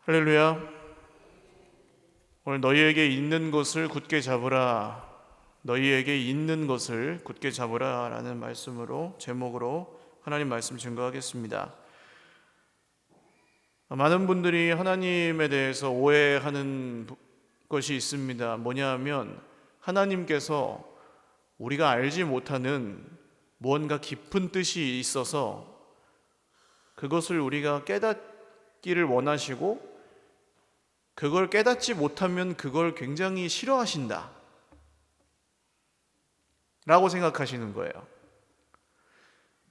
할렐루야. 오늘 너희에게 있는 것을 굳게 잡으라. 너희에게 있는 것을 굳게 잡으라 라는 말씀으로 제목으로 하나님 말씀 증거하겠습니다. 많은 분들이 하나님에 대해서 오해하는 것이 있습니다. 뭐냐 하면 하나님께서 우리가 알지 못하는 무언가 깊은 뜻이 있어서 그것을 우리가 깨닫기를 원하시고 그걸 깨닫지 못하면 그걸 굉장히 싫어하신다 라고 생각하시는 거예요.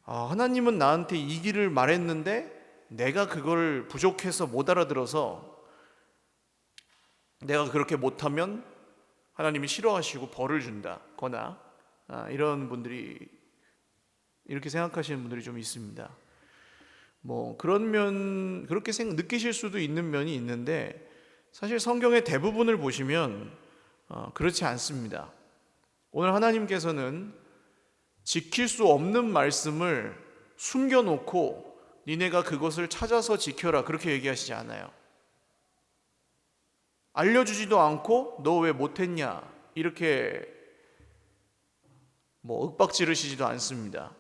하나님은 나한테 이 길을 말했는데 내가 그걸 부족해서 못 알아들어서 내가 그렇게 못하면 하나님이 싫어하시고 벌을 준다거나 이런 분들이 이렇게 생각하시는 분들이 좀 있습니다. 그렇게 느끼실 수도 있는 면이 있는데 사실 성경의 대부분을 보시면 그렇지 않습니다. 오늘 하나님께서는 지킬 수 없는 말씀을 숨겨놓고 니네가 그것을 찾아서 지켜라 그렇게 얘기하시지 않아요. 알려주지도 않고 너 왜 못했냐 이렇게 윽박 지르시지도 않습니다.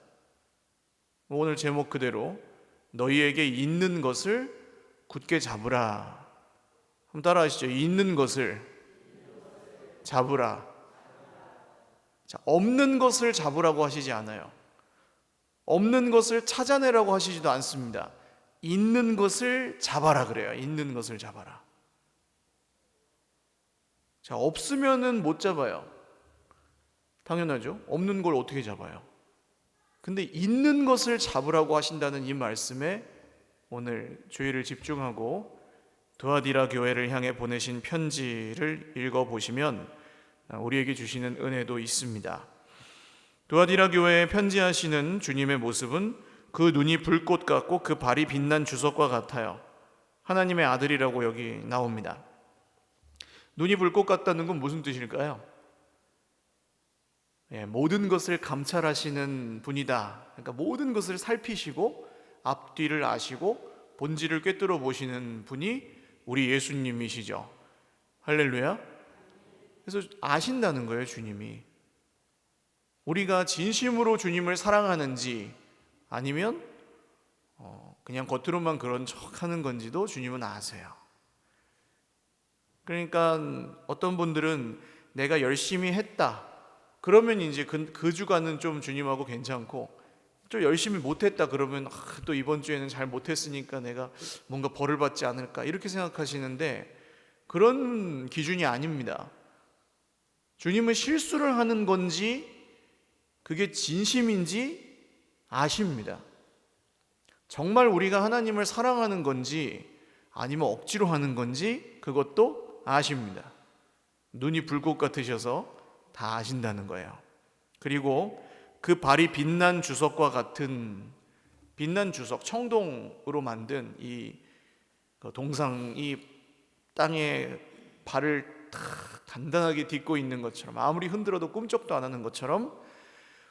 오늘 제목 그대로 너희에게 있는 것을 굳게 잡으라. 한번 따라 하시죠. 있는 것을 잡으라. 자, 없는 것을 잡으라고 하시지 않아요. 없는 것을 찾아내라고 하시지도 않습니다. 있는 것을 잡아라 그래요. 있는 것을 잡아라. 자, 없으면은 못 잡아요. 당연하죠. 없는 걸 어떻게 잡아요? 근데 있는 것을 잡으라고 하신다는 이 말씀에 오늘 주의를 집중하고 두아디라 교회를 향해 보내신 편지를 읽어보시면 우리에게 주시는 은혜도 있습니다. 두아디라 교회에 편지하시는 주님의 모습은 그 눈이 불꽃 같고 그 발이 빛난 주석과 같아요. 하나님의 아들이라고 여기 나옵니다. 눈이 불꽃 같다는 건 무슨 뜻일까요? 모든 것을 감찰하시는 분이다. 그러니까 모든 것을 살피시고 앞뒤를 아시고 본질을 꿰뚫어 보시는 분이 우리 예수님이시죠. 할렐루야. 그래서 아신다는 거예요, 주님이. 우리가 진심으로 주님을 사랑하는지 아니면 그냥 겉으로만 그런 척 하는 건지도 주님은 아세요. 그러니까 어떤 분들은 내가 열심히 했다 그러면 이제 그 주간은 좀 주님하고 괜찮고 좀 열심히 못했다 그러면 또 이번 주에는 잘 못했으니까 내가 뭔가 벌을 받지 않을까 이렇게 생각하시는데 그런 기준이 아닙니다. 주님은 실수를 하는 건지 그게 진심인지 아십니다. 정말 우리가 하나님을 사랑하는 건지 아니면 억지로 하는 건지 그것도 아십니다. 눈이 불꽃 같으셔서 다 아신다는 거예요. 그리고 그 발이 빛난 주석과 같은 빛난 주석, 청동으로 만든 이 동상이 땅에 발을 단단하게 딛고 있는 것처럼 아무리 흔들어도 꿈쩍도 안 하는 것처럼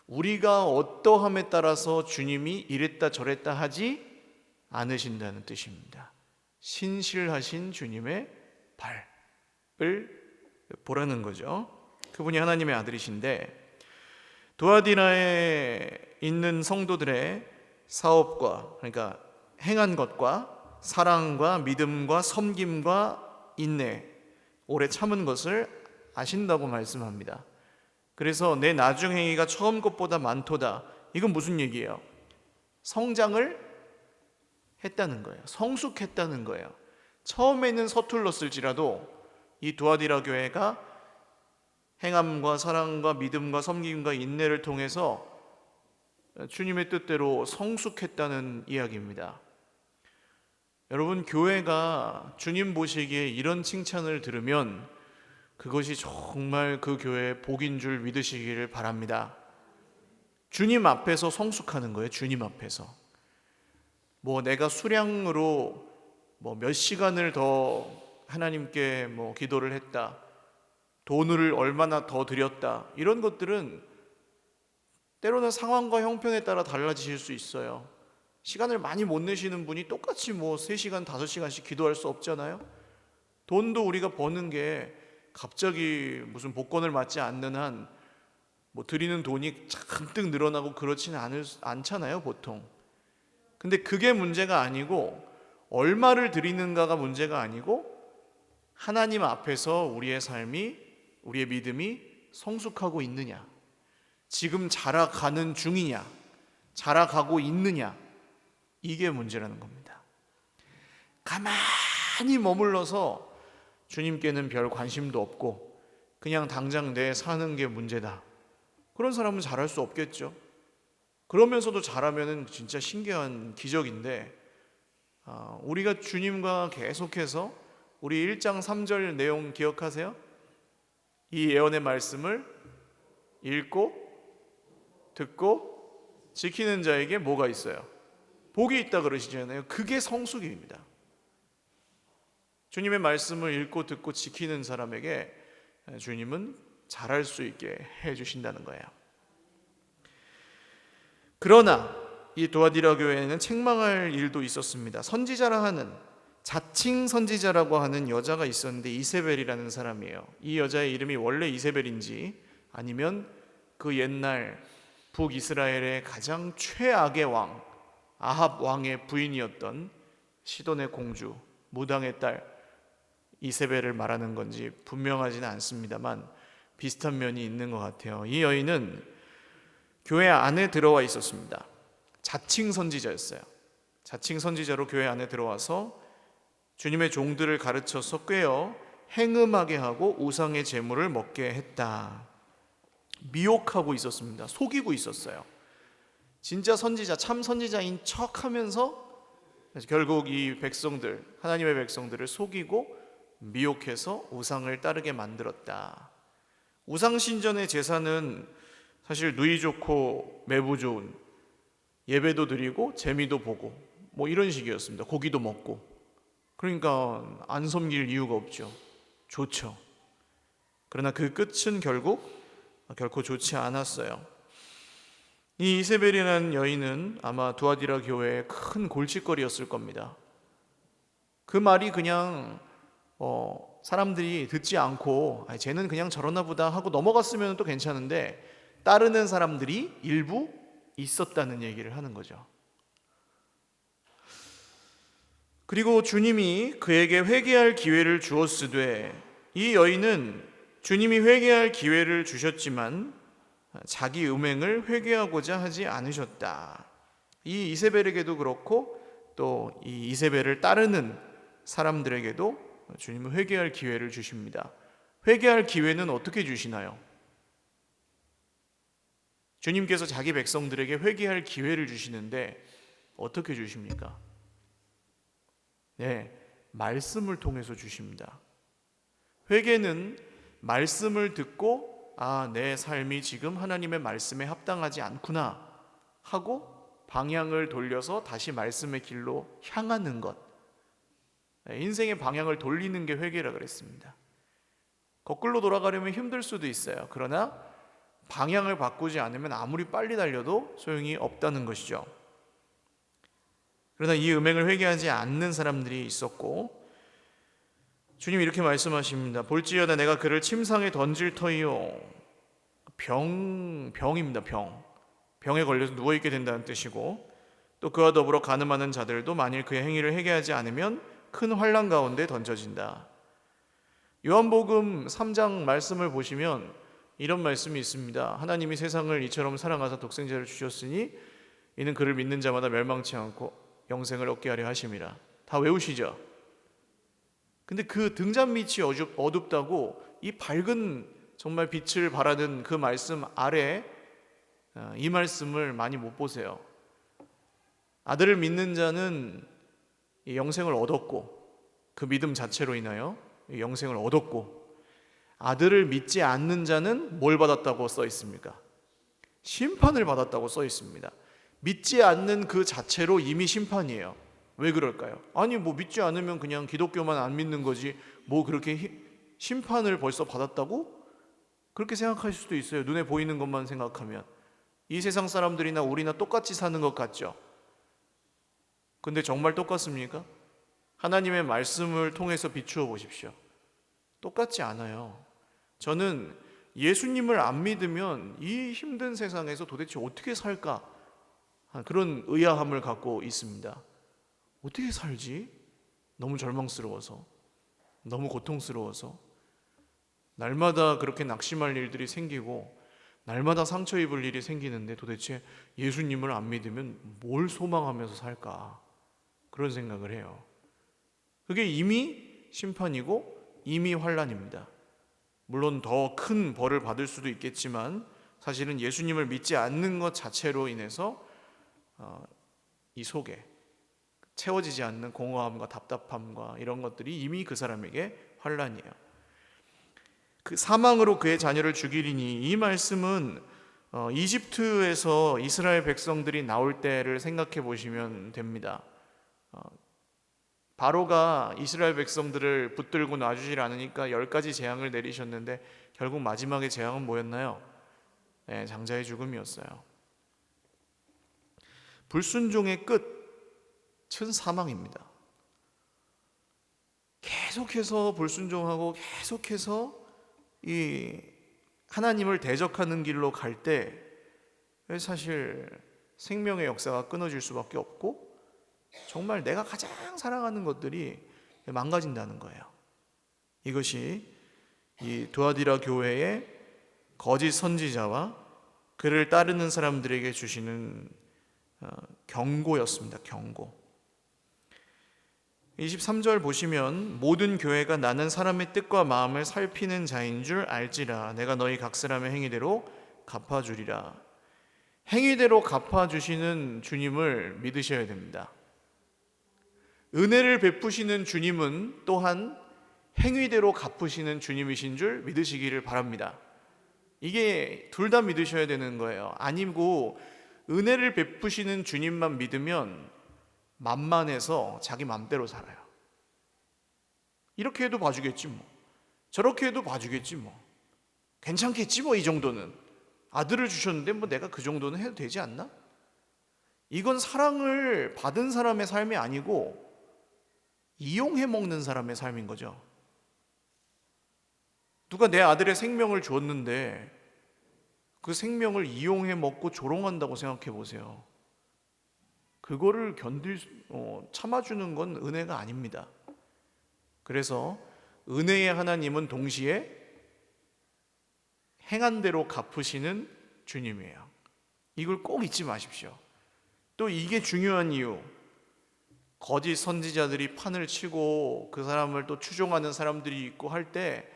우리가 어떠함에 따라서 주님이 이랬다 저랬다 하지 않으신다는 뜻입니다. 신실하신 주님의 발을 보라는 거죠. 그분이 하나님의 아들이신데 두아디라에 있는 성도들의 사업과 그러니까 행한 것과 사랑과 믿음과 섬김과 인내 오래 참은 것을 아신다고 말씀합니다. 그래서 내 나중 행위가 처음 것보다 많도다. 이건 무슨 얘기예요? 성장을 했다는 거예요. 성숙했다는 거예요. 처음에는 서툴렀을지라도 이 두아디라 교회가 행함과 사랑과 믿음과 섬김과 인내를 통해서 주님의 뜻대로 성숙했다는 이야기입니다. 여러분, 교회가 주님 보시기에 이런 칭찬을 들으면 그것이 정말 그 교회의 복인 줄 믿으시기를 바랍니다. 주님 앞에서 성숙하는 거예요. 주님 앞에서. 내가 수량으로 몇 시간을 더 하나님께 기도를 했다. 돈을 얼마나 더 드렸다. 이런 것들은 때로는 상황과 형편에 따라 달라지실 수 있어요. 시간을 많이 못 내시는 분이 똑같이 뭐 3시간, 5시간씩 기도할 수 없잖아요. 돈도 우리가 버는 게 갑자기 무슨 복권을 맞지 않는 한 뭐 드리는 돈이 잔뜩 늘어나고 그렇지는 않잖아요, 보통. 근데 그게 문제가 아니고, 얼마를 드리는가가 문제가 아니고, 하나님 앞에서 우리의 삶이, 우리의 믿음이 성숙하고 있느냐, 지금 자라가는 중이냐, 자라가고 있느냐, 이게 문제라는 겁니다. 가만히 머물러서 주님께는 별 관심도 없고 그냥 당장 내 사는 게 문제다, 그런 사람은 잘할 수 없겠죠. 그러면서도 잘하면은 진짜 신기한 기적인데, 우리가 주님과 계속해서 우리 1장 3절 내용 기억하세요? 이 예언의 말씀을 읽고 듣고 지키는 자에게 뭐가 있어요? 복이 있다 그러시잖아요. 그게 성숙입니다. 주님의 말씀을 읽고 듣고 지키는 사람에게 주님은 잘할 수 있게 해주신다는 거예요. 그러나 이 두아디라 교회에는 책망할 일도 있었습니다. 선지자라 하는, 자칭 선지자라고 하는 여자가 있었는데, 이세벨이라는 사람이에요. 이 여자의 이름이 원래 이세벨인지 아니면 그 옛날 북이스라엘의 가장 최악의 왕 아합 왕의 부인이었던 시돈의 공주 무당의 딸 이세벨을 말하는 건지 분명하지는 않습니다만 비슷한 면이 있는 것 같아요. 이 여인은 교회 안에 들어와 있었습니다. 자칭 선지자였어요. 자칭 선지자로 교회 안에 들어와서 주님의 종들을 가르쳐서 꿰어 행음하게 하고 우상의 제물을 먹게 했다. 미혹하고 있었습니다. 속이고 있었어요. 진짜 선지자, 참 선지자인 척하면서 결국 이 백성들, 하나님의 백성들을 속이고 미혹해서 우상을 따르게 만들었다. 우상신전의 제사는 사실 누이 좋고 매부 좋은, 예배도 드리고 재미도 보고 뭐 이런 식이었습니다. 고기도 먹고. 그러니까 안 섬길 이유가 없죠. 좋죠. 그러나 그 끝은 결코 좋지 않았어요. 이 이세벨이라는 여인은 아마 두아디라 교회의 큰 골칫거리였을 겁니다. 그 말이 그냥 사람들이 듣지 않고 쟤는 그냥 저러나 보다 하고 넘어갔으면 또 괜찮은데, 따르는 사람들이 일부 있었다는 얘기를 하는 거죠. 그리고 주님이 그에게 회개할 기회를 주었으되, 이 여인은 주님이 회개할 기회를 주셨지만 자기 음행을 회개하고자 하지 않으셨다. 이 이세벨에게도 그렇고 또 이 이세벨을 따르는 사람들에게도 주님은 회개할 기회를 주십니다. 회개할 기회는 어떻게 주시나요? 주님께서 자기 백성들에게 회개할 기회를 주시는데 어떻게 주십니까? 네, 말씀을 통해서 주십니다. 회개는 말씀을 듣고 내 삶이 지금 하나님의 말씀에 합당하지 않구나 하고 방향을 돌려서 다시 말씀의 길로 향하는 것. 인생의 방향을 돌리는 게 회개라 그랬습니다. 거꾸로 돌아가려면 힘들 수도 있어요. 그러나 방향을 바꾸지 않으면 아무리 빨리 달려도 소용이 없다는 것이죠. 그러나 이 음행을 회개하지 않는 사람들이 있었고, 주님이 이렇게 말씀하십니다. 볼지어다 내가 그를 침상에 던질 터이요. 병입니다. 병에 걸려서 누워있게 된다는 뜻이고, 또 그와 더불어 간음하는 자들도 만일 그의 행위를 회개하지 않으면 큰 환난 가운데 던져진다. 요한복음 3장 말씀을 보시면 이런 말씀이 있습니다. 하나님이 세상을 이처럼 사랑하사 독생자를 주셨으니 이는 그를 믿는 자마다 멸망치 않고 영생을 얻게 하려 하심이라. 다 외우시죠? 근데 그 등잔 밑이 어둡다고 이 밝은 정말 빛을 바라는 그 말씀 아래 이 말씀을 많이 못 보세요. 아들을 믿는 자는 영생을 얻었고, 그 믿음 자체로 인하여 영생을 얻었고, 아들을 믿지 않는 자는 뭘 받았다고 써 있습니까? 심판을 받았다고 써 있습니다. 믿지 않는 그 자체로 이미 심판이에요. 왜 그럴까요? 아니 뭐 믿지 않으면 그냥 기독교만 안 믿는 거지 뭐 그렇게 심판을 벌써 받았다고? 그렇게 생각할 수도 있어요. 눈에 보이는 것만 생각하면. 이 세상 사람들이나 우리나 똑같이 사는 것 같죠. 근데 정말 똑같습니까? 하나님의 말씀을 통해서 비추어 보십시오. 똑같지 않아요. 저는 예수님을 안 믿으면 이 힘든 세상에서 도대체 어떻게 살까? 그런 의아함을 갖고 있습니다. 어떻게 살지? 너무 절망스러워서, 너무 고통스러워서, 날마다 그렇게 낙심할 일들이 생기고, 날마다 상처 입을 일이 생기는데 도대체 예수님을 안 믿으면 뭘 소망하면서 살까? 그런 생각을 해요. 그게 이미 심판이고 이미 환난입니다. 물론 더 큰 벌을 받을 수도 있겠지만 사실은 예수님을 믿지 않는 것 자체로 인해서 이 속에 채워지지 않는 공허함과 답답함과 이런 것들이 이미 그 사람에게 환난이에요. 그 사망으로 그의 자녀를 죽이리니, 이 말씀은 이집트에서 이스라엘 백성들이 나올 때를 생각해 보시면 됩니다. 바로가 이스라엘 백성들을 붙들고 놔주질 않으니까 10가지 재앙을 내리셨는데 결국 마지막의 재앙은 뭐였나요? 네, 장자의 죽음이었어요. 불순종의 끝은 사망입니다. 계속해서 불순종하고 계속해서 이 하나님을 대적하는 길로 갈 때 사실 생명의 역사가 끊어질 수밖에 없고 정말 내가 가장 사랑하는 것들이 망가진다는 거예요. 이것이 이 두아디라 교회의 거짓 선지자와 그를 따르는 사람들에게 주시는 경고였습니다. 경고. 23절 보시면, 모든 교회가 나는 사람의 뜻과 마음을 살피는 자인 줄 알지라. 내가 너희 각 사람의 행위대로 갚아주리라. 행위대로 갚아주시는 주님을 믿으셔야 됩니다. 은혜를 베푸시는 주님은 또한 행위대로 갚으시는 주님이신 줄 믿으시기를 바랍니다. 이게 둘 다 믿으셔야 되는 거예요. 아니고 은혜를 베푸시는 주님만 믿으면 만만해서 자기 맘대로 살아요. 이렇게 해도 봐주겠지 뭐, 저렇게 해도 봐주겠지 뭐, 괜찮겠지 뭐, 이 정도는 아들을 주셨는데 뭐 내가 그 정도는 해도 되지 않나? 이건 사랑을 받은 사람의 삶이 아니고 이용해 먹는 사람의 삶인 거죠. 누가 내 아들의 생명을 줬는데 그 생명을 이용해 먹고 조롱한다고 생각해 보세요. 그거를 참아주는 건 은혜가 아닙니다. 그래서 은혜의 하나님은 동시에 행한 대로 갚으시는 주님이에요. 이걸 꼭 잊지 마십시오. 또 이게 중요한 이유, 거짓 선지자들이 판을 치고 그 사람을 또 추종하는 사람들이 있고 할 때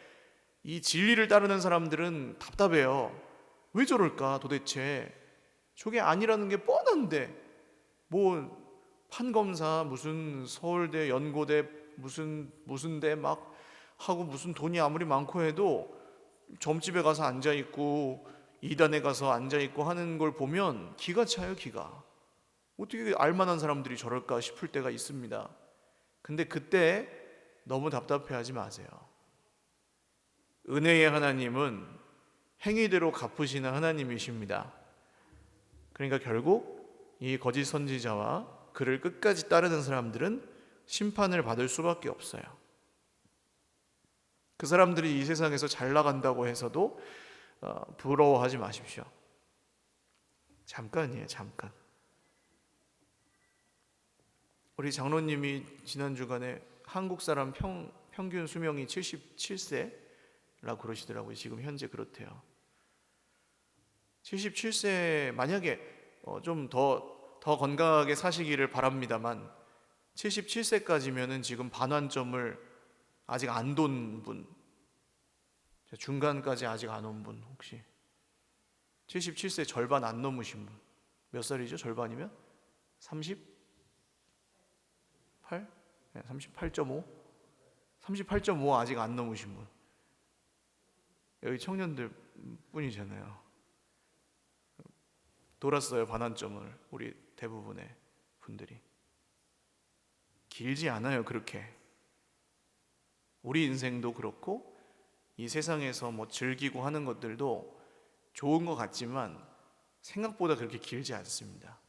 이 진리를 따르는 사람들은 답답해요. 왜 저럴까 도대체? 저게 아니라는 게 뻔한데 뭐 판검사 무슨 서울대 연고대 무슨 대 막 하고 무슨 돈이 아무리 많고 해도 점집에 가서 앉아 있고 이단에 가서 앉아 있고 하는 걸 보면 기가 차요. 기가. 어떻게 알만한 사람들이 저럴까 싶을 때가 있습니다. 근데 그때 너무 답답해하지 마세요. 은혜의 하나님은 행위대로 갚으시는 하나님이십니다. 그러니까 결국 이 거짓 선지자와 그를 끝까지 따르는 사람들은 심판을 받을 수밖에 없어요. 그 사람들이 이 세상에서 잘 나간다고 해서도 부러워하지 마십시오. 잠깐이에요, 잠깐. 우리 장로님이 지난 주간에 한국 사람 평균 수명이 77세라고 그러시더라고요. 지금 현재 그렇대요. 77세 만약에 좀 더 건강하게 사시기를 바랍니다만 77세까지면은 지금 반환점을 아직 안 돈 분, 중간까지 아직 안 온 분, 혹시 77세 절반 안 넘으신 분, 몇 살이죠? 절반이면 38? 네, 38.5? 38.5 아직 안 넘으신 분, 여기 청년들 뿐이잖아요. 돌았어요, 반환점을. 우리 대부분의 분들이. 길지 않아요, 그렇게. 우리 인생도 그렇고 이 세상에서 뭐 즐기고 하는 것들도 좋은 것 같지만 생각보다 그렇게 길지 않습니다.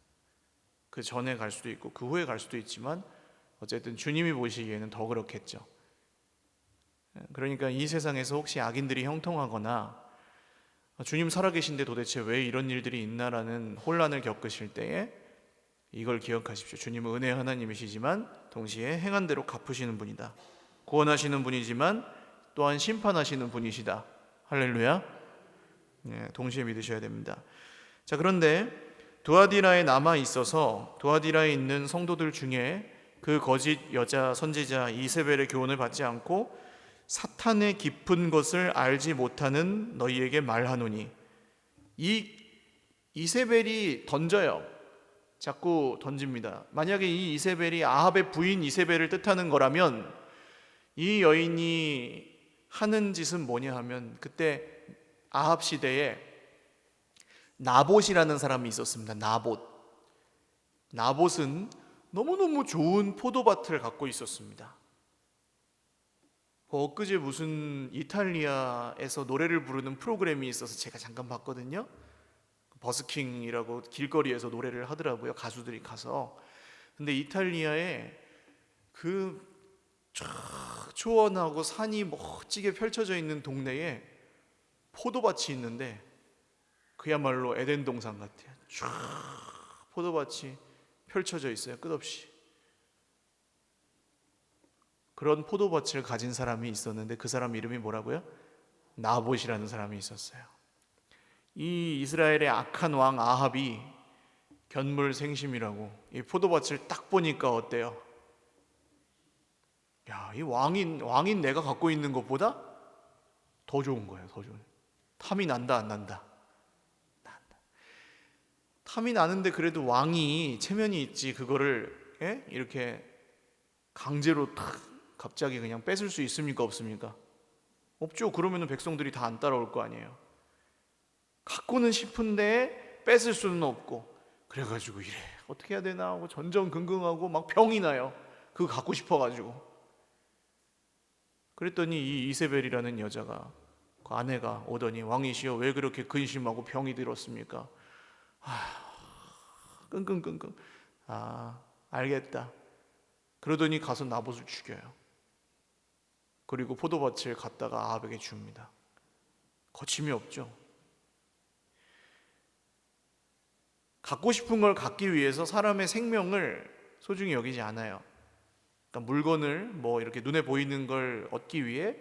그 전에 갈 수도 있고 그 후에 갈 수도 있지만 어쨌든 주님이 보시기에는 더 그렇겠죠. 그러니까 이 세상에서 혹시 악인들이 형통하거나 주님 살아계신데 도대체 왜 이런 일들이 있나라는 혼란을 겪으실 때에 이걸 기억하십시오. 주님은 은혜의 하나님이시지만 동시에 행한 대로 갚으시는 분이다. 구원하시는 분이지만 또한 심판하시는 분이시다. 할렐루야. 동시에 믿으셔야 됩니다. 자, 그런데 두아디라에 남아 있어서 두아디라에 있는 성도들 중에 그 거짓 여자 선지자 이세벨의 교훈을 받지 않고 사탄의 깊은 것을 알지 못하는 너희에게 말하노니. 이 이세벨이 던져요. 자꾸 던집니다. 만약에 이 이세벨이 아합의 부인 이세벨을 뜻하는 거라면 이 여인이 하는 짓은 뭐냐 하면 그때 아합 시대에 나봇이라는 사람이 있었습니다. 나봇은 너무너무 좋은 포도밭을 갖고 있었습니다. 엊그제 무슨 이탈리아에서 노래를 부르는 프로그램이 있어서 제가 잠깐 봤거든요. 버스킹이라고 길거리에서 노래를 하더라고요. 가수들이 가서. 근데 이탈리아에 그 쫙 초원하고 산이 멋지게 펼쳐져 있는 동네에 포도밭이 있는데 그야말로 에덴 동산 같아요. 쫙 포도밭이 펼쳐져 있어요. 끝없이. 그런 포도밭을 가진 사람이 있었는데 그 사람 이름이 뭐라고요? 나봇이라는 사람이 있었어요. 이 이스라엘의 악한 왕 아합이 견물생심이라고 이 포도밭을 딱 보니까 어때요? 야, 이 왕인 내가 갖고 있는 것보다 더 좋은 거예요. 더 좋은. 탐이 난다 안 난다? 난다. 탐이 나는데 그래도 왕이 체면이 있지 그거를 이렇게 강제로 탁 갑자기 그냥 뺏을 수 있습니까? 없습니까? 없죠. 그러면은 백성들이 다 안 따라올 거 아니에요. 갖고는 싶은데 뺏을 수는 없고 그래가지고 이래 어떻게 해야 되나 하고 전전긍긍하고 막 병이 나요. 그거 갖고 싶어가지고. 그랬더니 이 이세벨이라는 여자가 그 아내가 오더니 왕이시여 왜 그렇게 근심하고 병이 들었습니까? 끙끙끙끙. 알겠다. 그러더니 가서 나봇을 죽여요. 그리고 포도밭을 갖다가 아합에게 줍니다. 거침이 없죠. 갖고 싶은 걸 갖기 위해서 사람의 생명을 소중히 여기지 않아요. 그러니까 물건을 이렇게 눈에 보이는 걸 얻기 위해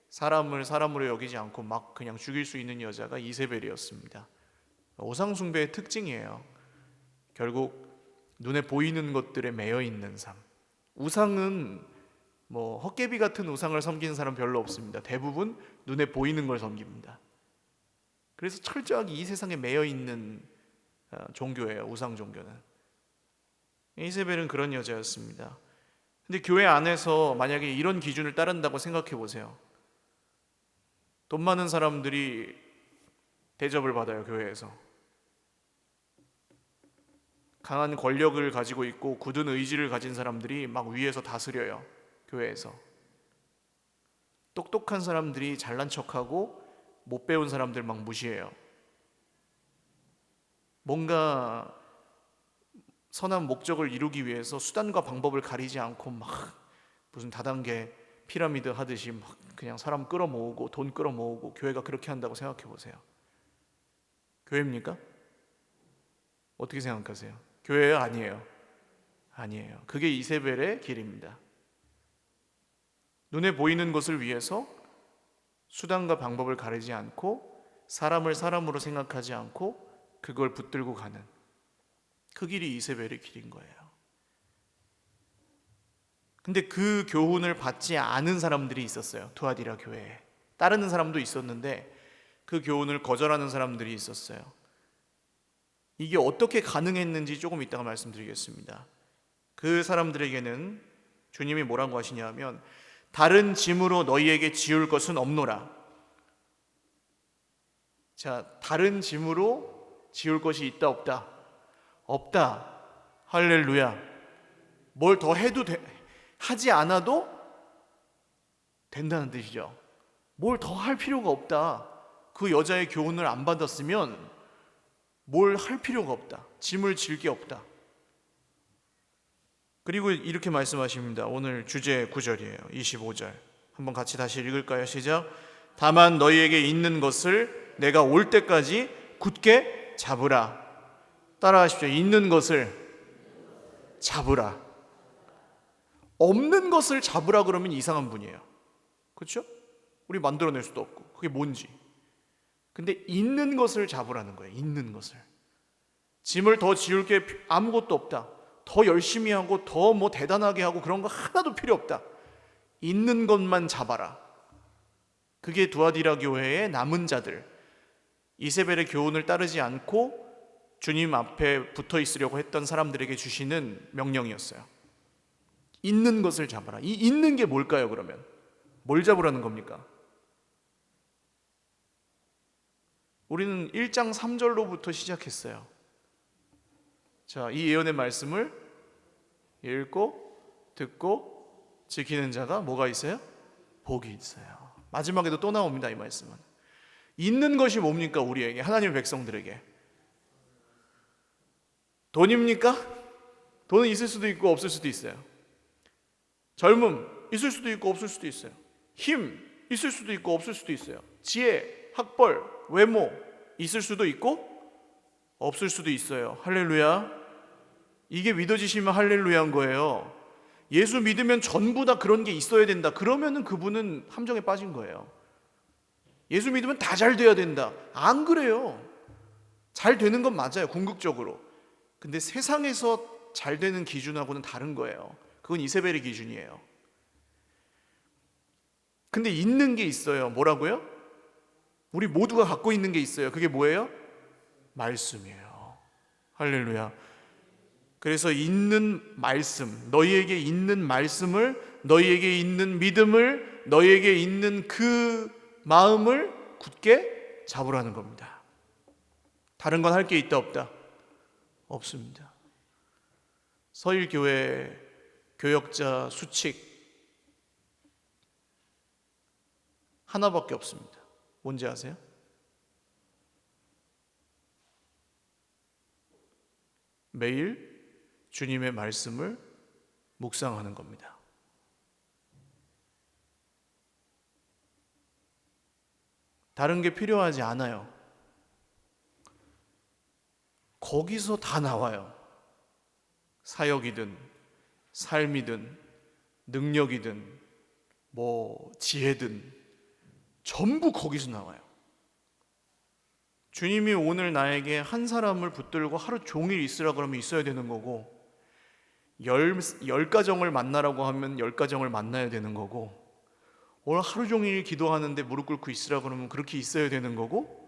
사람을 사람으로 여기지 않고 막 그냥 죽일 수 있는 여자가 이세벨이었습니다. 우상숭배의 특징이에요. 결국 눈에 보이는 것들에 매여 있는 삶. 우상은 헛개비 같은 우상을 섬기는 사람 별로 없습니다. 대부분 눈에 보이는 걸 섬깁니다. 그래서 철저하게 이 세상에 매여 있는 종교예요. 우상 종교는. 이세벨은 그런 여자였습니다. 근데 교회 안에서 만약에 이런 기준을 따른다고 생각해 보세요. 돈 많은 사람들이 대접을 받아요. 교회에서. 강한 권력을 가지고 있고 굳은 의지를 가진 사람들이 막 위에서 다스려요. 교회에서. 똑똑한 사람들이 잘난 척하고 못 배운 사람들 막 무시해요. 뭔가 선한 목적을 이루기 위해서 수단과 방법을 가리지 않고 막 무슨 다단계 피라미드 하듯이 막 그냥 사람 끌어모으고 돈 끌어모으고 교회가 그렇게 한다고 생각해 보세요. 교회입니까? 어떻게 생각하세요? 교회예요? 아니에요? 아니에요. 그게 이세벨의 길입니다. 눈에 보이는 것을 위해서 수단과 방법을 가리지 않고 사람을 사람으로 생각하지 않고 그걸 붙들고 가는 그 길이 이세벨의 길인 거예요. 근데 그 교훈을 받지 않은 사람들이 있었어요. 두아디라 교회에. 따르는 사람도 있었는데 그 교훈을 거절하는 사람들이 있었어요. 이게 어떻게 가능했는지 조금 이따가 말씀드리겠습니다. 그 사람들에게는 주님이 뭐라고 하시냐 하면 다른 짐으로 너희에게 지울 것은 없노라. 자, 다른 짐으로 지울 것이 있다 없다? 없다. 할렐루야. 뭘 더 해도 하지 않아도 된다는 뜻이죠. 뭘 더 할 필요가 없다. 그 여자의 교훈을 안 받았으면 뭘 할 필요가 없다. 짐을 질 게 없다. 그리고 이렇게 말씀하십니다. 오늘 주제 9절이에요. 25절 한번 같이 다시 읽을까요? 시작. 다만 너희에게 있는 것을 내가 올 때까지 굳게 잡으라. 따라하십시오. 있는 것을 잡으라. 없는 것을 잡으라 그러면 이상한 분이에요. 그렇죠? 우리 만들어낼 수도 없고 그게 뭔지. 근데 있는 것을 잡으라는 거예요. 있는 것을. 짐을 더 지울 게 아무것도 없다. 더 열심히 하고 더 뭐 대단하게 하고 그런 거 하나도 필요 없다. 있는 것만 잡아라. 그게 두아디라 교회의 남은 자들, 이세벨의 교훈을 따르지 않고 주님 앞에 붙어 있으려고 했던 사람들에게 주시는 명령이었어요. 있는 것을 잡아라. 이 있는 게 뭘까요, 그러면? 뭘 잡으라는 겁니까? 우리는 1장 3절로부터 시작했어요. 자, 이 예언의 말씀을 읽고 듣고 지키는 자가 뭐가 있어요? 복이 있어요. 마지막에도 또 나옵니다. 이 말씀은 있는 것이 뭡니까? 우리에게, 하나님의 백성들에게 돈입니까? 돈은 있을 수도 있고 없을 수도 있어요. 젊음 있을 수도 있고 없을 수도 있어요. 힘 있을 수도 있고 없을 수도 있어요. 지혜, 학벌, 외모 있을 수도 있고 없을 수도 있어요. 할렐루야. 이게 믿어지시면 할렐루야인 거예요. 예수 믿으면 전부 다 그런 게 있어야 된다. 그러면은 그분은 함정에 빠진 거예요. 예수 믿으면 다 잘 돼야 된다. 안 그래요. 잘 되는 건 맞아요. 궁극적으로. 근데 세상에서 잘 되는 기준하고는 다른 거예요. 그건 이세벨의 기준이에요. 근데 있는 게 있어요. 뭐라고요? 우리 모두가 갖고 있는 게 있어요. 그게 뭐예요? 말씀이에요. 할렐루야. 그래서 있는 말씀, 너희에게 있는 말씀을, 너희에게 있는 믿음을, 너희에게 있는 그 마음을 굳게 잡으라는 겁니다. 다른 건 할 게 있다 없다? 없습니다. 서일교회 교역자 수칙 하나밖에 없습니다. 뭔지 아세요? 매일 주님의 말씀을 묵상하는 겁니다. 다른 게 필요하지 않아요. 거기서 다 나와요. 사역이든 삶이든 능력이든 뭐 지혜든 전부 거기서 나와요. 주님이 오늘 나에게 한 사람을 붙들고 하루 종일 있으라 그러면 있어야 되는 거고, 열 가정을 만나라고 하면 10가정을 만나야 되는 거고, 오늘 하루 종일 기도하는데 무릎 꿇고 있으라 그러면 그렇게 있어야 되는 거고,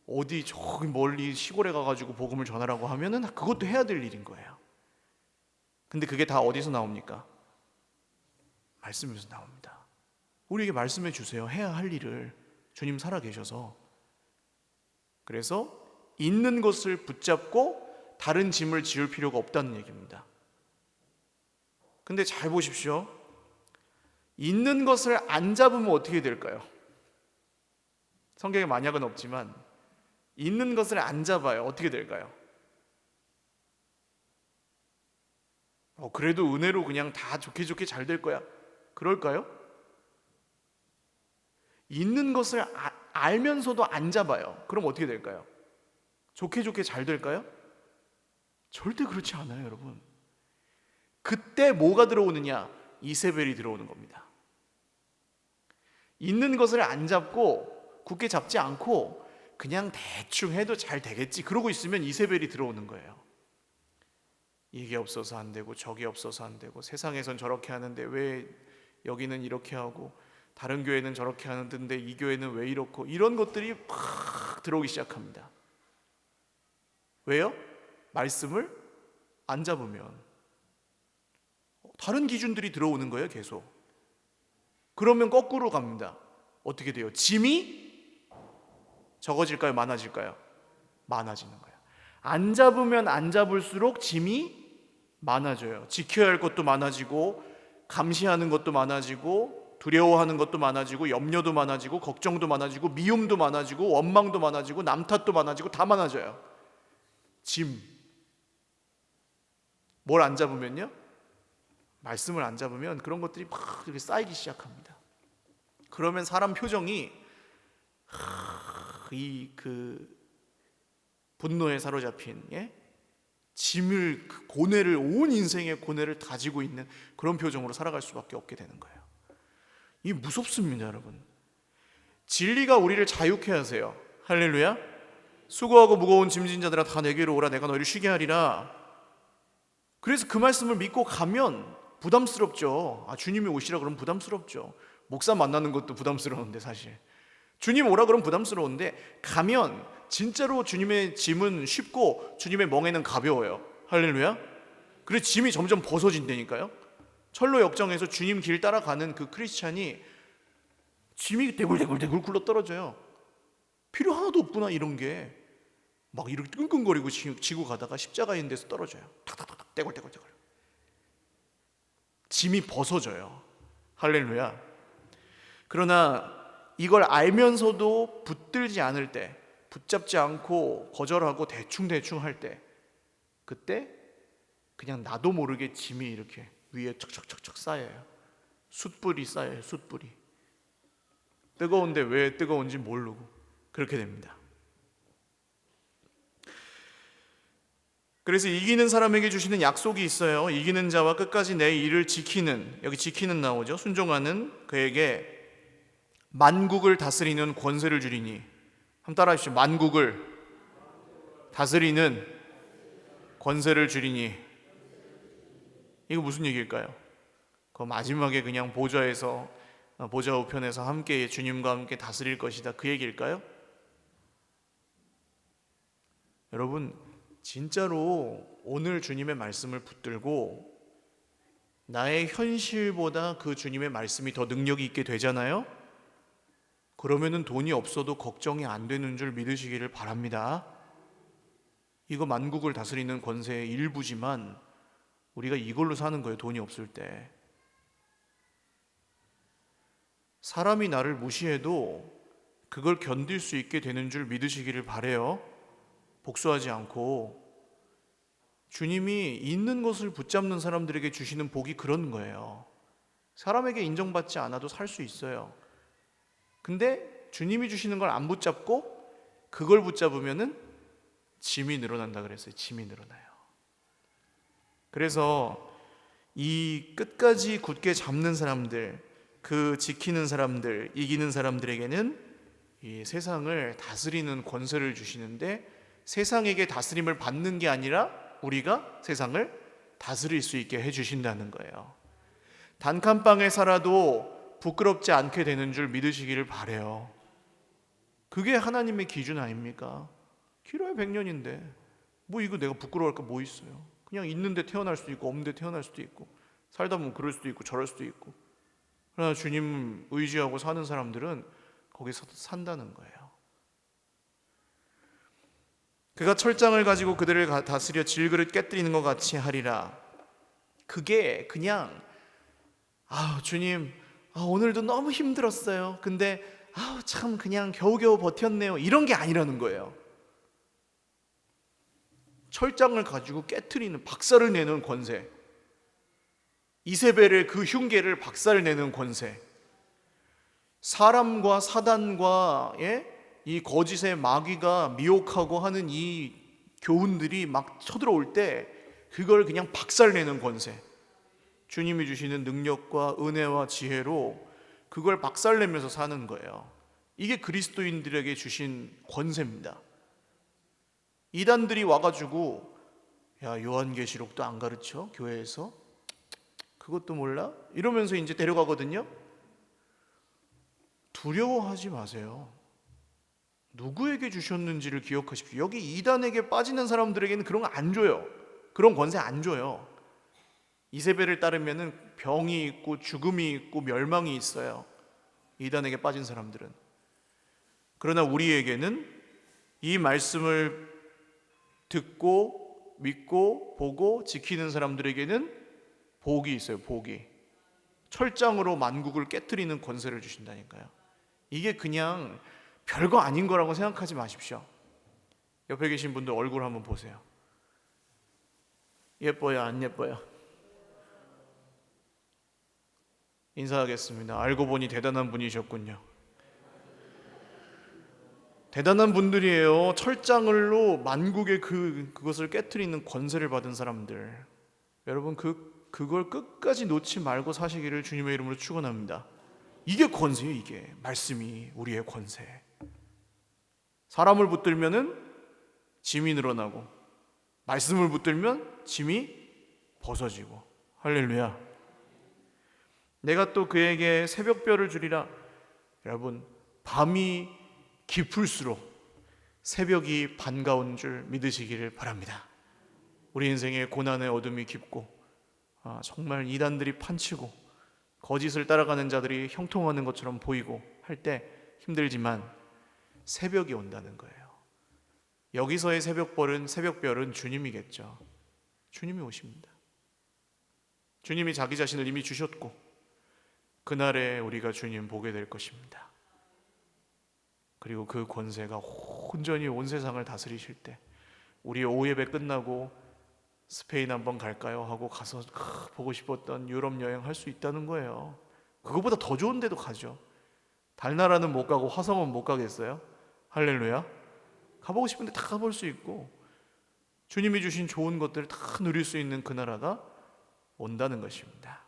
어디 저기 멀리 시골에 가가지고 복음을 전하라고 하면은 그것도 해야 될 일인 거예요. 근데 그게 다 어디서 나옵니까? 말씀에서 나옵니다. 우리에게 말씀해 주세요. 해야 할 일을. 주님 살아 계셔서. 그래서 있는 것을 붙잡고 다른 짐을 지을 필요가 없다는 얘기입니다. 근데 잘 보십시오. 있는 것을 안 잡으면 어떻게 될까요? 성경에 만약은 없지만 있는 것을 안 잡아요. 어떻게 될까요? 그래도 은혜로 그냥 다 좋게 좋게 잘 될 거야. 그럴까요? 있는 것을 알면서도 안 잡아요. 그럼 어떻게 될까요? 좋게 좋게 잘 될까요? 절대 그렇지 않아요, 여러분. 그때 뭐가 들어오느냐? 이세벨이 들어오는 겁니다. 있는 것을 안 잡고 굳게 잡지 않고 그냥 대충 해도 잘 되겠지 그러고 있으면 이세벨이 들어오는 거예요. 이게 없어서 안 되고 저게 없어서 안 되고 세상에선 저렇게 하는데 왜 여기는 이렇게 하고 다른 교회는 저렇게 하는데 이 교회는 왜 이렇고, 이런 것들이 팍 들어오기 시작합니다. 왜요? 말씀을 안 잡으면 다른 기준들이 들어오는 거예요. 계속. 그러면 거꾸로 갑니다. 어떻게 돼요? 짐이 적어질까요? 많아질까요? 많아지는 거예요. 안 잡으면 안 잡을수록 짐이 많아져요. 지켜야 할 것도 많아지고 감시하는 것도 많아지고 두려워하는 것도 많아지고 염려도 많아지고 걱정도 많아지고 미움도 많아지고 원망도 많아지고 남 탓도 많아지고 다 많아져요. 짐. 뭘 안 잡으면요? 말씀을 안 잡으면 그런 것들이 막 이렇게 쌓이기 시작합니다. 그러면 사람 표정이 분노에 사로잡힌 짐을, 고뇌를, 온 인생의 고뇌를 다지고 있는 그런 표정으로 살아갈 수밖에 없게 되는 거예요. 이 무섭습니다, 여러분. 진리가 우리를 자유케 하세요. 할렐루야. 수고하고 무거운 짐진 자들아 다 내게로 오라, 내가 너희를 쉬게 하리라. 그래서 그 말씀을 믿고 가면 부담스럽죠. 주님이 오시라 그러면 부담스럽죠. 목사 만나는 것도 부담스러운데, 사실 주님 오라 그러면 부담스러운데 가면 진짜로 주님의 짐은 쉽고 주님의 멍에는 가벼워요. 할렐루야. 그래서 짐이 점점 벗어진다니까요. 철로 역정에서 주님 길 따라가는 그 크리스찬이 짐이 대굴대굴 굴러 떨어져요. 필요 하나도 없구나, 이런 게. 막 이렇게 끙끙거리고 지고 가다가 십자가 있는 데서 떨어져요. 탁탁탁탁 떼굴떼굴. 짐이 벗어져요. 할렐루야. 그러나 이걸 알면서도 붙들지 않을 때, 붙잡지 않고 거절하고 대충 할 때, 그때 그냥 나도 모르게 짐이 이렇게 위에 척척척척 쌓여요. 숯불이 쌓여요. 숯불이. 뜨거운데 왜 뜨거운지 모르고 그렇게 됩니다. 그래서 이기는 사람에게 주시는 약속이 있어요. 이기는 자와 끝까지 내 일을 지키는, 여기 지키는 나오죠. 순종하는 그에게 만국을 다스리는 권세를 주리니. 한번 따라 하십시오. 만국을 다스리는 권세를 주리니. 이거 무슨 얘기일까요? 그 마지막에 그냥 보좌 우편에서 함께 주님과 함께 다스릴 것이다, 그 얘기일까요? 여러분, 진짜로 오늘 주님의 말씀을 붙들고 나의 현실보다 그 주님의 말씀이 더 능력이 있게 되잖아요. 그러면은 돈이 없어도 걱정이 안 되는 줄 믿으시기를 바랍니다. 이거 만국을 다스리는 권세의 일부지만 우리가 이걸로 사는 거예요. 돈이 없을 때. 사람이 나를 무시해도 그걸 견딜 수 있게 되는 줄 믿으시기를 바라요. 복수하지 않고. 주님이 있는 것을 붙잡는 사람들에게 주시는 복이 그런 거예요. 사람에게 인정받지 않아도 살 수 있어요. 근데 주님이 주시는 걸 안 붙잡고 그걸 붙잡으면은 짐이 늘어난다 그랬어요. 짐이 늘어나요. 그래서 이 끝까지 굳게 잡는 사람들, 그 지키는 사람들, 이기는 사람들에게는 이 세상을 다스리는 권세를 주시는데, 세상에게 다스림을 받는 게 아니라 우리가 세상을 다스릴 수 있게 해주신다는 거예요. 단칸방에 살아도 부끄럽지 않게 되는 줄 믿으시기를 바라요. 그게 하나님의 기준 아닙니까? 길어야 100년인데 뭐 이거 내가 부끄러워할 거 뭐 있어요. 그냥 있는데 태어날 수도 있고 없는데 태어날 수도 있고, 살다 보면 그럴 수도 있고 저럴 수도 있고. 그러나 주님 의지하고 사는 사람들은 거기서 산다는 거예요. 그가 철장을 가지고 그들을 다스려 질그릇 깨뜨리는 것 같이 하리라. 그게 그냥 주님 오늘도 너무 힘들었어요. 근데 참 그냥 겨우겨우 버텼네요, 이런 게 아니라는 거예요. 철장을 가지고 깨뜨리는, 박살을 내는 권세, 이세벨의 그 흉계를 박살내는 권세, 사람과 사단과 이 거짓의 마귀가 미혹하고 하는 이 교훈들이 막 쳐들어올 때 그걸 그냥 박살내는 권세, 주님이 주시는 능력과 은혜와 지혜로 그걸 박살내면서 사는 거예요. 이게 그리스도인들에게 주신 권세입니다. 이단들이 와가지고 요한계시록도 안 가르쳐? 교회에서? 그것도 몰라? 이러면서 이제 데려가거든요. 두려워하지 마세요. 누구에게 주셨는지를 기억하십시오. 여기 이단에게 빠지는 사람들에게는 그런 거 안 줘요. 그런 권세 안 줘요. 이세벨을 따르면은 병이 있고 죽음이 있고 멸망이 있어요, 이단에게 빠진 사람들은. 그러나 우리에게는 이 말씀을 듣고 믿고 보고 지키는 사람들에게는 복이 있어요. 복이. 철장으로 만국을 깨뜨리는 권세를 주신다니까요. 이게 그냥 별거 아닌 거라고 생각하지 마십시오. 옆에 계신 분들 얼굴 한번 보세요. 예뻐요, 안 예뻐요? 인사하겠습니다. 알고 보니 대단한 분이셨군요. 대단한 분들이에요. 철장을로 만국의 그것을 깨트리는 권세를 받은 사람들. 여러분 그걸 끝까지 놓지 말고 사시기를 주님의 이름으로 축원합니다. 이게 권세예요. 이게 말씀이 우리의 권세. 사람을 붙들면은 짐이 늘어나고 말씀을 붙들면 짐이 벗어지고. 할렐루야. 내가 또 그에게 새벽별을 주리라. 여러분 밤이 깊을수록 새벽이 반가운 줄 믿으시기를 바랍니다. 우리 인생의 고난의 어둠이 깊고 정말 이단들이 판치고 거짓을 따라가는 자들이 형통하는 것처럼 보이고 할 때 힘들지만 새벽이 온다는 거예요. 여기서의 새벽별은 주님이겠죠. 주님이 오십니다. 주님이 자기 자신을 이미 주셨고 그날에 우리가 주님 보게 될 것입니다. 그리고 그 권세가 온전히 온 세상을 다스리실 때 우리 오예배 끝나고 스페인 한번 갈까요? 하고 가서 보고 싶었던 유럽 여행 할 수 있다는 거예요. 그거보다 더 좋은 데도 가죠. 달나라는 못 가고 화성은 못 가겠어요? 할렐루야. 가보고 싶은데 다 가볼 수 있고 주님이 주신 좋은 것들을 다 누릴 수 있는 그 나라가 온다는 것입니다.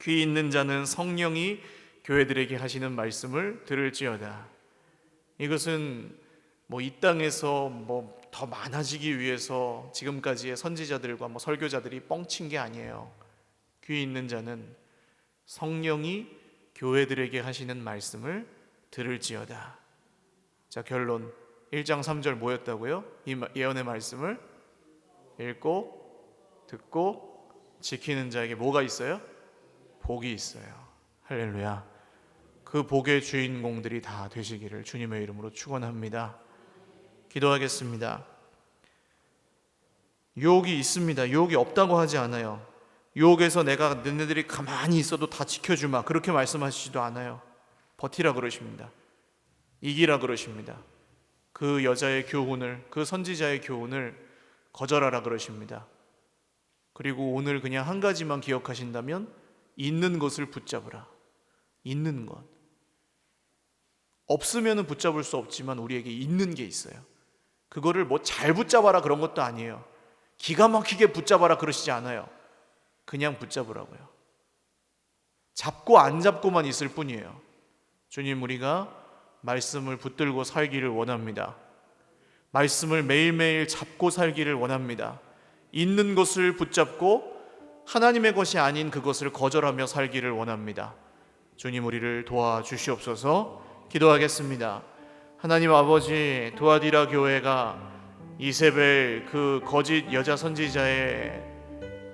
귀 있는 자는 성령이 교회들에게 하시는 말씀을 들을지어다. 이것은 이 땅에서 더 많아지기 위해서 지금까지의 선지자들과 설교자들이 뻥친 게 아니에요. 귀 있는 자는 성령이 교회들에게 하시는 말씀을 들을지어다. 자, 결론 1장 3절 뭐였다고요? 이 예언의 말씀을 읽고 듣고 지키는 자에게 뭐가 있어요? 복이 있어요. 할렐루야. 그 복의 주인공들이 다 되시기를 주님의 이름으로 축원합니다. 기도하겠습니다. 유혹이 있습니다. 유혹이 없다고 하지 않아요. 유혹에서 내가 너네들이 가만히 있어도 다 지켜주마 그렇게 말씀하시지도 않아요. 버티라 그러십니다. 이기라 그러십니다. 그 여자의 교훈을, 그 선지자의 교훈을 거절하라 그러십니다. 그리고 오늘 그냥 한 가지만 기억하신다면 있는 것을 붙잡으라. 있는 것. 없으면 붙잡을 수 없지만 우리에게 있는 게 있어요. 그거를 잘 붙잡아라 그런 것도 아니에요. 기가 막히게 붙잡아라 그러시지 않아요. 그냥 붙잡으라고요. 잡고 안 잡고만 있을 뿐이에요. 주님, 우리가 말씀을 붙들고 살기를 원합니다. 말씀을 매일매일 잡고 살기를 원합니다. 있는 것을 붙잡고 하나님의 것이 아닌 그것을 거절하며 살기를 원합니다. 주님, 우리를 도와주시옵소서. 기도하겠습니다. 하나님 아버지, 두아디라 교회가 이세벨 그 거짓 여자 선지자의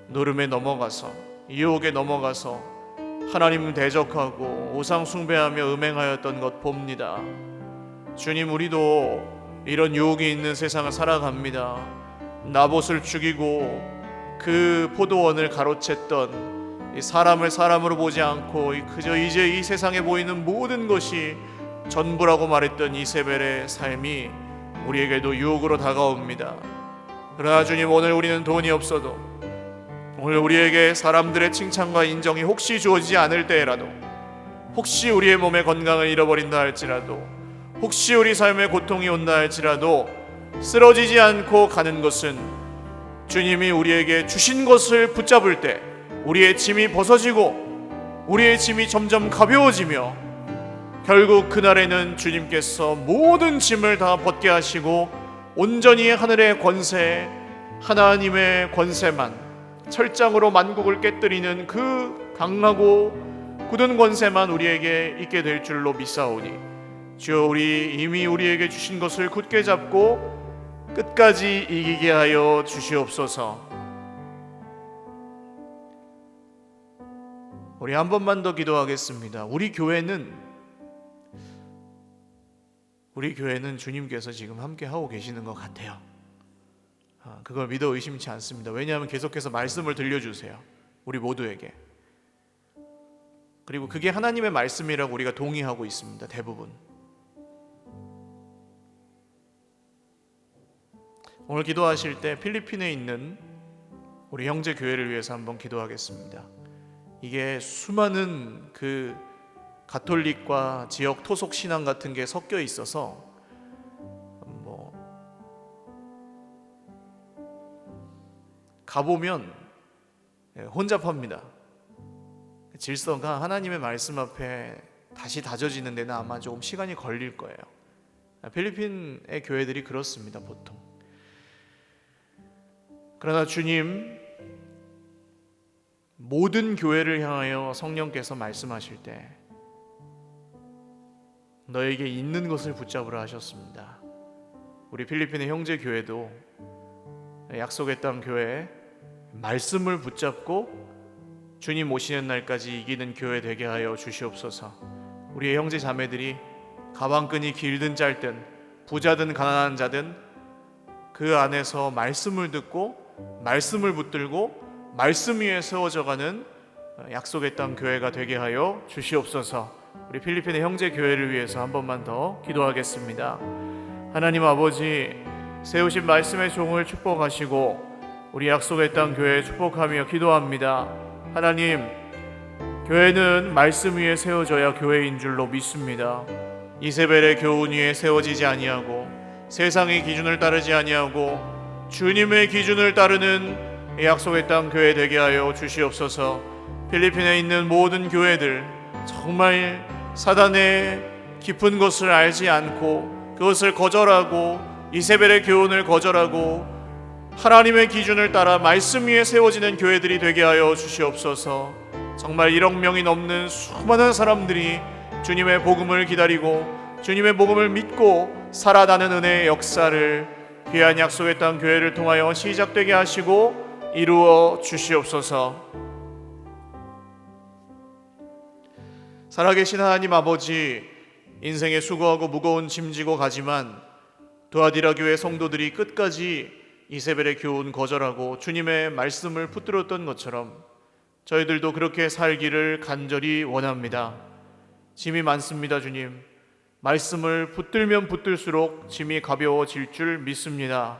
노름에 넘어가서 유혹에 넘어가서 하나님 대적하고 우상 숭배하며 음행하였던 것 봅니다. 주님, 우리도 이런 유혹이 있는 세상을 살아갑니다. 나봇을 죽이고 그 포도원을 가로챘던 사람을 사람으로 보지 않고 그저 이제 이 세상에 보이는 모든 것이 전부라고 말했던 이세벨의 삶이 우리에게도 유혹으로 다가옵니다. 그러나 주님, 오늘 우리는 돈이 없어도, 오늘 우리에게 사람들의 칭찬과 인정이 혹시 주어지지 않을 때라도, 혹시 우리의 몸의 건강을 잃어버린다 할지라도, 혹시 우리 삶에 고통이 온다 할지라도 쓰러지지 않고 가는 것은 주님이 우리에게 주신 것을 붙잡을 때 우리의 짐이 벗어지고 우리의 짐이 점점 가벼워지며 결국 그날에는 주님께서 모든 짐을 다 벗게 하시고 온전히 하늘의 권세, 하나님의 권세만, 철장으로 만국을 깨뜨리는 그 강하고 굳은 권세만 우리에게 있게 될 줄로 믿사오니 주여, 우리 이미 우리에게 주신 것을 굳게 잡고 끝까지 이기게 하여 주시옵소서. 우리 한 번만 더 기도하겠습니다. 우리 교회는 주님께서 지금 함께 하고 계시는 것 같아요. 그걸 믿어 의심치 않습니다. 왜냐하면 계속해서 말씀을 들려주세요. 우리 모두에게. 그리고 그게 하나님의 말씀이라고 우리가 동의하고 있습니다. 대부분. 오늘 기도하실 때 필리핀에 있는 우리 형제 교회를 위해서 한번 기도하겠습니다. 이게 수많은 그 가톨릭과 지역 토속 신앙 같은 게 섞여 있어서 가보면 혼잡합니다. 질서가 하나님의 말씀 앞에 다시 다져지는 데는 아마 조금 시간이 걸릴 거예요. 필리핀의 교회들이 그렇습니다, 보통. 그러나 주님, 모든 교회를 향하여 성령께서 말씀하실 때 너에게 있는 것을 붙잡으라 하셨습니다. 우리 필리핀의 형제 교회도 약속의 땅 교회 말씀을 붙잡고 주님 오시는 날까지 이기는 교회 되게 하여 주시옵소서. 우리의 형제 자매들이 가방끈이 길든 짧든 부자든 가난한 자든 그 안에서 말씀을 듣고 말씀을 붙들고 말씀 위에 세워져가는 약속의 땅 교회가 되게 하여 주시옵소서. 우리 필리핀의 형제 교회를 위해서 한 번만 더 기도하겠습니다. 하나님 아버지, 세우신 말씀의 종을 축복하시고 우리 약속의 땅 교회 축복하며 기도합니다. 하나님, 교회는 말씀 위에 세워져야 교회인 줄로 믿습니다. 이세벨의 교훈 위에 세워지지 아니하고 세상의 기준을 따르지 아니하고 주님의 기준을 따르는 약속의 땅 교회 되게 하여 주시옵소서. 필리핀에 있는 모든 교회들 정말 사단의 깊은 것을 알지 않고 그것을 거절하고 이세벨의 교훈을 거절하고 하나님의 기준을 따라 말씀 위에 세워지는 교회들이 되게 하여 주시옵소서. 정말 1억 명이 넘는 수많은 사람들이 주님의 복음을 기다리고 주님의 복음을 믿고 살아나는 은혜의 역사를 귀한 약속의 땅 교회를 통하여 시작되게 하시고 이루어 주시옵소서. 살아계신 하나님 아버지, 인생에 수고하고 무거운 짐 지고 가지만 두아디라 교회 성도들이 끝까지 이세벨의 교훈 거절하고 주님의 말씀을 붙들었던 것처럼 저희들도 그렇게 살기를 간절히 원합니다. 짐이 많습니다. 주님, 말씀을 붙들면 붙들수록 짐이 가벼워질 줄 믿습니다.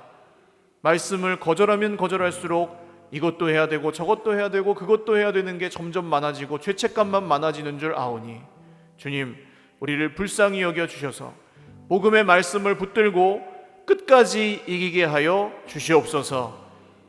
말씀을 거절하면 거절할수록 이것도 해야 되고 저것도 해야 되고 그것도 해야 되는 게 점점 많아지고 죄책감만 많아지는 줄 아오니 주님, 우리를 불쌍히 여겨주셔서 복음의 말씀을 붙들고 끝까지 이기게 하여 주시옵소서.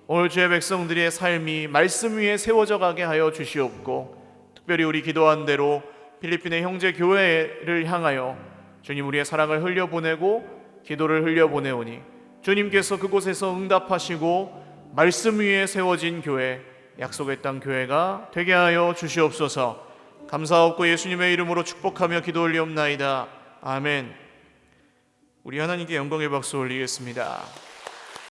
오늘 주의 백성들의 삶이 말씀 위에 세워져 가게 하여 주시옵고 특별히 우리 기도한 대로 필리핀의 형제 교회를 향하여 주님 우리의 사랑을 흘려보내고 기도를 흘려보내오니 주님께서 그곳에서 응답하시고 말씀 위에 세워진 교회, 약속의 땅 교회가 되게 하여 주시옵소서. 감사하옵고 예수님의 이름으로 축복하며 기도 올리옵나이다. 아멘. 우리 하나님께 영광의 박수 올리겠습니다.